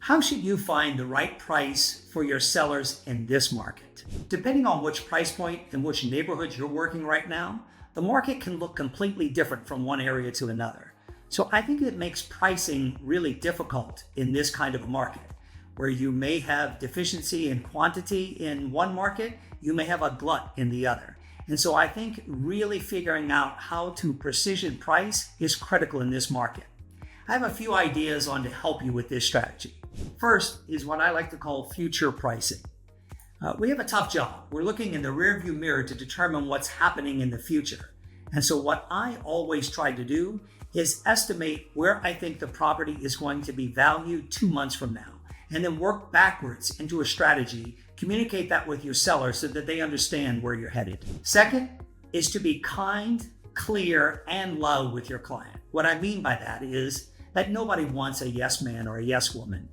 How should you find the right price for your sellers in this market? Depending on which price point and which neighborhood you're working right now, the market can look completely different from one area to another. So I think it makes pricing really difficult in this kind of a market, where you may have deficiency in quantity in one market, you may have a glut in the other. And so I think really figuring out how to precision price is critical in this market. I have a few ideas on to help you with this strategy. First is what I like to call future pricing. We have a tough job. We're looking in the rearview mirror to determine what's happening in the future. And so what I always try to do is estimate where I think the property is going to be valued 2 months from now, and then work backwards into a strategy, communicate that with your seller so that they understand where you're headed. Second is to be kind, clear, and loud with your client. What I mean by that is that nobody wants a yes man or a yes woman.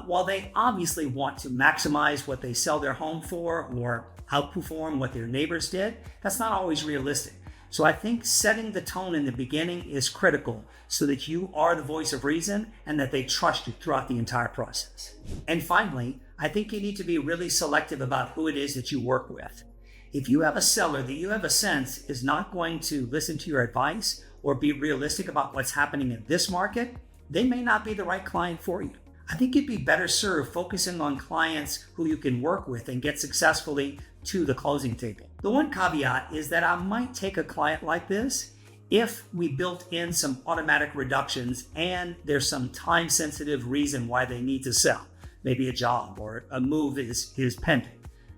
While they obviously want to maximize what they sell their home for or outperform what their neighbors did, that's not always realistic. So I think setting the tone in the beginning is critical so that you are the voice of reason and that they trust you throughout the entire process. And finally, I think you need to be really selective about who it is that you work with. If you have a seller that you have a sense is not going to listen to your advice or be realistic about what's happening in this market, they may not be the right client for you. I think you'd be better served focusing on clients who you can work with and get successfully to the closing table. The one caveat is that I might take a client like this if we built in some automatic reductions and there's some time-sensitive reason why they need to sell, maybe a job or a move is pending.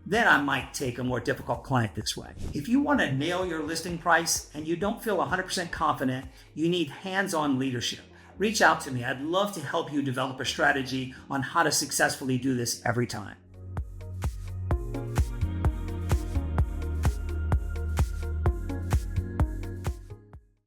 Then I might take a more difficult client this way. If you want to nail your listing price and you don't feel 100% confident, you need hands-on leadership. Reach out to me. I'd love to help you develop a strategy on how to successfully do this every time.